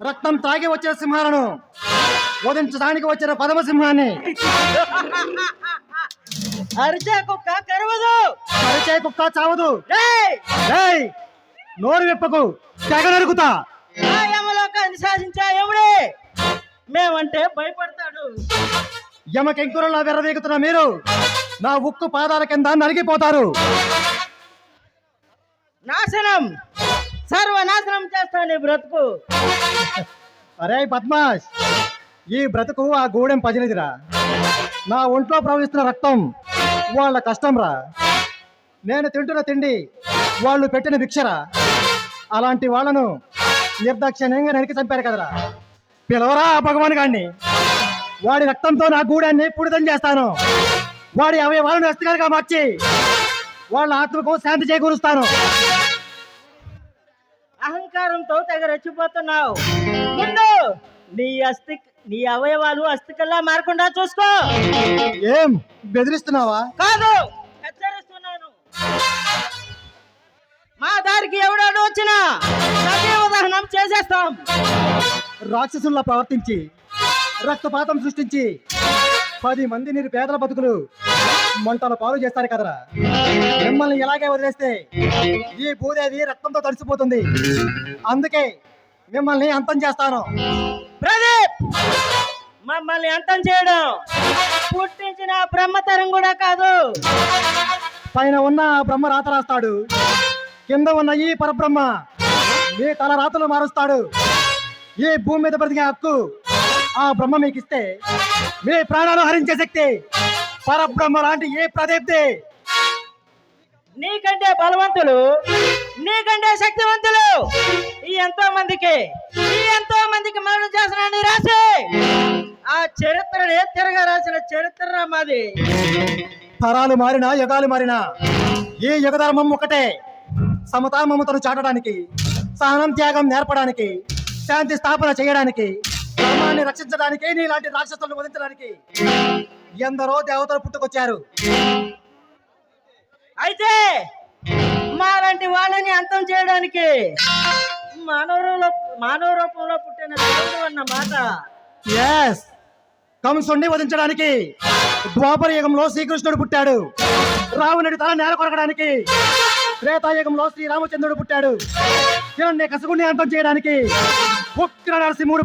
రక్తం తాగి వచ్చిన సింహాలను వధించడానికి వచ్చిన పదమసింహాన్ని. అరిచే కుక్క కరవదు, అరిచే కుక్క చావదు. రేయ్! ఏయ్, నోరు విప్పకు, తెగ నరుకుతా. ఆ యమలోకాన్ని శాసించే యముడే మేమంటే భయపడతాడు. యమకెంకురలా వెర్రవీగుతున్న మీరు నా ఉక్కు పాదాల కింద నరిగిపోతారు. నాశనం, సర్వనాశనం చేస్తాను ఈ బ్రతుకు. అరే బద్మాష్, ఈ బ్రతుకు ఆ గూడెం పజిలిదిరా. నా ఒంట్లో ప్రవహిస్తున్న రక్తం వాళ్ళ కష్టం రా. నేను తింటున్న తిండి వాళ్ళు పెట్టిన భిక్షరా. అలాంటి వాళ్ళను నిర్దాక్షిణ్యంగా నరికి చంపారు కదరా. పిలవరా ఆ భగవాన్ గారిని. వాడి రక్తంతో నా గూడాన్ని పుడితం చేస్తాను. వాడి అవయవాలను అస్థికలుగా మార్చి వాళ్ళ ఆత్మకు శాంతి చేకూరుస్తాను. అహంకారంతో తెగ రెచ్చిపోతున్నావు. ముందు నీ అవయవాలు అస్థికల్లా మారకుండా చూసుకో. ఏం బెదిరిస్తున్నావా? కాదు, హెచ్చరిస్తున్నాను. మా దారికి ఎవడాడు వచ్చినా సజీవ దహనం చేసేస్తాం. రాక్షసుల్లా ప్రవర్తించి రక్తపాతం సృష్టించి 10 మంది నిరుపేదల బతుకులు మంటల పాలు చేస్తారు కదరా. మిమ్మల్ని ఇలాగే వదిలేస్తే ఈ భూదేవి రక్తంతో తడిసిపోతుంది. అందుకే మిమ్మల్ని అంతం చేస్తాను. ప్రదీప్, మమ్మల్ని అంతం చేయడం పుట్టించిన బ్రహ్మతరం కూడా కాదు. పైన ఉన్న ఆ బ్రహ్మ రాత రాస్తాడు, కింద ఉన్న ఈ పరబ్రహ్మ మీ తల రాతలు మారుస్తాడు. ఈ భూమి మీద బ్రతికే హక్కు ఆ బ్రహ్మ మీకు ఇస్తే మీ ప్రాణాలు హరించే శక్తి పరబ్రహ్మ లాంటి ఏ ప్రదీప్తి. నీకంటే బలవంతులు, నీకంటే శక్తివంతులు ఈ ఎంతో మందికి మరణం చేసిన రాసి ఆ చరిత్రని తిరగా రాసిన చరిత్ర మాది. తరాలు మారినా యుగాలు మారినా ఈ యుగధర్మం ఒకటే. సమతా మమతను చాటడానికి, సహనం త్యాగం నేర్పడానికి, శాంతి స్థాపన చేయడానికి, ధర్మాన్ని రక్షించడానికి, నీలాంటి రాక్షసులను వధించడానికి ఎందరో దేవతలు పుట్టుకొచ్చారు. అయితే మాలాంటి వాళ్ళని అంతం చేయడానికి మానవ రూపంలో పుట్టిన దేవుడు అన్నమాట. ఎస్, కంసుణ్ణి వధించడానికి ద్వాపర యుగంలో శ్రీకృష్ణుడు పుట్టాడు. రావణుడి తల నేల కొరకడానికి త్రేతాయుగంలో శ్రీరామచంద్రుడు పుట్టాడు. హిరణ్య కశిపుణ్ణి అంతం చేయడానికి ఉగ్ర నరసింహుడు